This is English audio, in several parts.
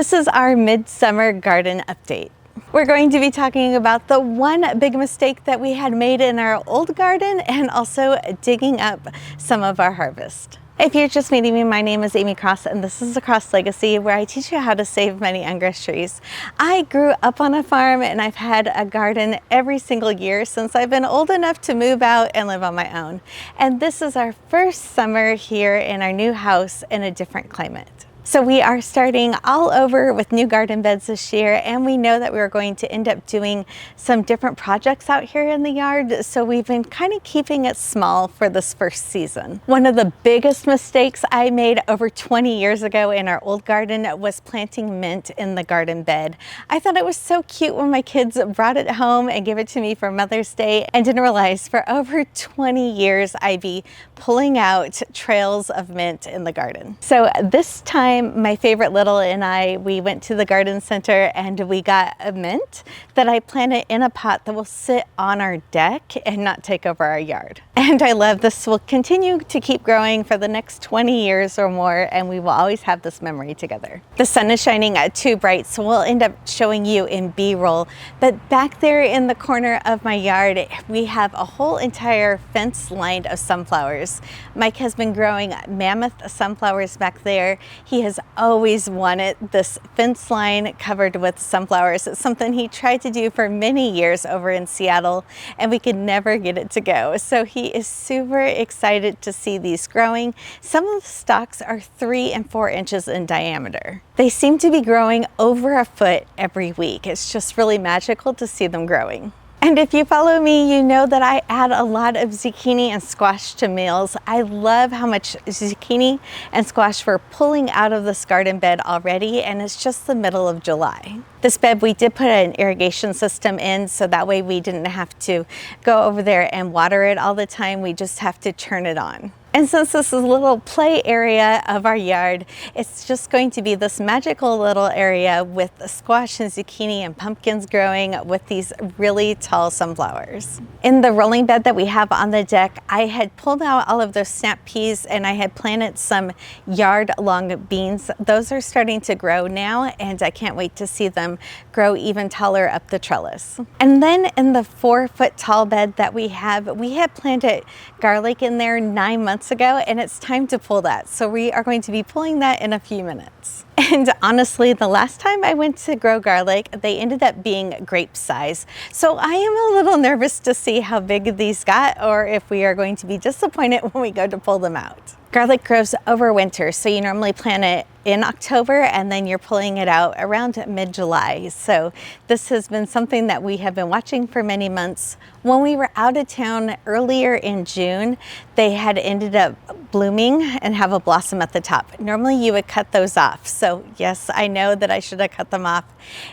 This is our midsummer garden update. We're going to be talking about the one big mistake that we had made in our old garden and also digging up some of our harvest. If you're just meeting me, my name is Amy Cross and this is 𝐂𝐻𝐿 Legacy, where I teach you how to save money on groceries. I grew up on a farm and I've had a garden every single year since I've been old enough to move out and live on my own. And this is our first summer here in our new house in a different climate. So we are starting all over with new garden beds this year, and we know that we are going to end up doing some different projects out here in the yard. So we've been kind of keeping it small for this first season. One of the biggest mistakes I made over 20 years ago in our old garden was planting mint in the garden bed. I thought it was so cute when my kids brought it home and gave it to me for Mother's Day, and didn't realize for over 20 years I'd be pulling out trails of mint in the garden. So this time my favorite little and I, we went to the garden center and we got a mint that I planted in a pot that will sit on our deck and not take over our yard. And I love this. Will continue to keep growing for the next 20 years or more, and we will always have this memory together. The sun is shining too bright, so we'll end up showing you in B-roll. But back there in the corner of my yard, we have a whole entire fence lined of sunflowers. Mike has been growing mammoth sunflowers back there. He has always wanted this fence line covered with sunflowers. It's something he tried to do for many years over in Seattle, and we could never get it to go. So he is super excited to see these growing. Some of the stalks are 3 and 4 inches in diameter. They seem to be growing over a foot every week. It's just really magical to see them growing. And if you follow me, you know that I add a lot of zucchini and squash to meals. I love how much zucchini and squash we're pulling out of this garden bed already, and it's just the middle of July. This bed, we did put an irrigation system in, so that way we didn't have to go over there and water it all the time. We just have to turn it on. And since this is a little play area of our yard, it's just going to be this magical little area with squash and zucchini and pumpkins growing with these really tall sunflowers. In the rolling bed that we have on the deck, I had pulled out all of those snap peas and I had planted some yard-long beans. Those are starting to grow now, and I can't wait to see them grow even taller up the trellis. And then in the 4-foot tall bed that we had planted garlic in there 9 months ago, and it's time to pull that. So we are going to be pulling that in a few minutes. And honestly, the last time I went to grow garlic, they ended up being grape size. So I am a little nervous to see how big these got, or if we are going to be disappointed when we go to pull them out. Garlic grows over winter, so you normally plant it in October and then you're pulling it out around mid-July. So this has been something that we have been watching for many months. When we were out of town earlier in June, they had ended up blooming and have a blossom at the top. Normally you would cut those off. So yes, I know that I should have cut them off.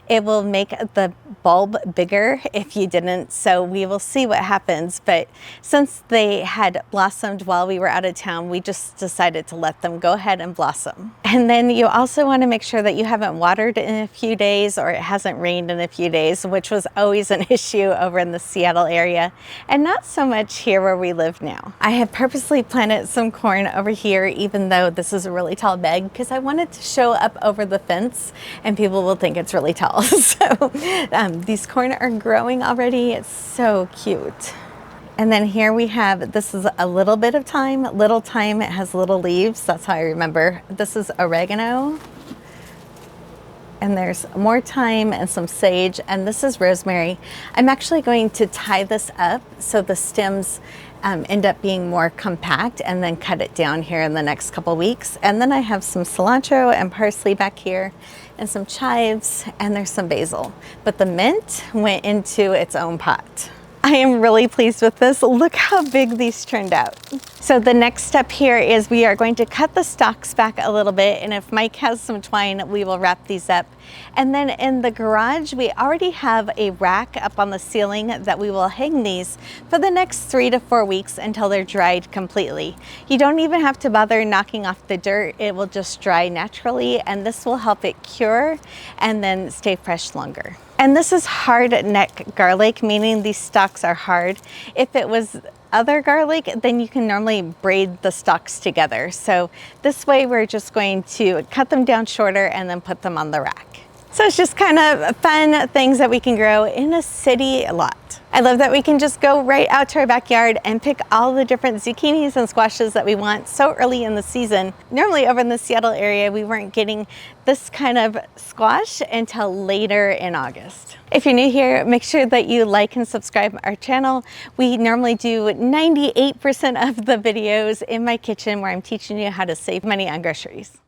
It will make the bulb bigger if you didn't, so we will see what happens. But since they had blossomed while we were out of town, we just decided to let them go ahead and blossom. And then you also want to make sure that you haven't watered in a few days, or it hasn't rained in a few days, which was always an issue over in the Seattle area, and not so much here where we live now. I have purposely planted some corn over here, even though this is a really tall bed, because I wanted to show up over the fence and people will think it's really tall. So these corn are growing already. It's so cute. And then here we have, this is a little bit of thyme. Little thyme, it has little leaves. That's how I remember. This is oregano. And there's more thyme and some sage. And this is rosemary. I'm actually going to tie this up so the stems end up being more compact, and then cut it down here in the next couple weeks. And then I have some cilantro and parsley back here, and some chives, and there's some basil. But the mint went into its own pot. I am really pleased with this. Look how big these turned out. So the next step here is we are going to cut the stalks back a little bit, and if Mike has some twine, we will wrap these up. And then in the garage, we already have a rack up on the ceiling that we will hang these for the next 3 to 4 weeks until they're dried completely. You don't even have to bother knocking off the dirt. It will just dry naturally, and this will help it cure and then stay fresh longer. And this is hard neck garlic, meaning these stalks are hard. If it was other garlic, then you can normally braid the stalks together. So this way we're just going to cut them down shorter and then put them on the rack. So it's just kind of fun things that we can grow in a city lot. I love that we can just go right out to our backyard and pick all the different zucchinis and squashes that we want so early in the season. Normally over in the Seattle area, we weren't getting this kind of squash until later in August. If you're new here, make sure that you like and subscribe our channel. We normally do 98% of the videos in my kitchen where I'm teaching you how to save money on groceries.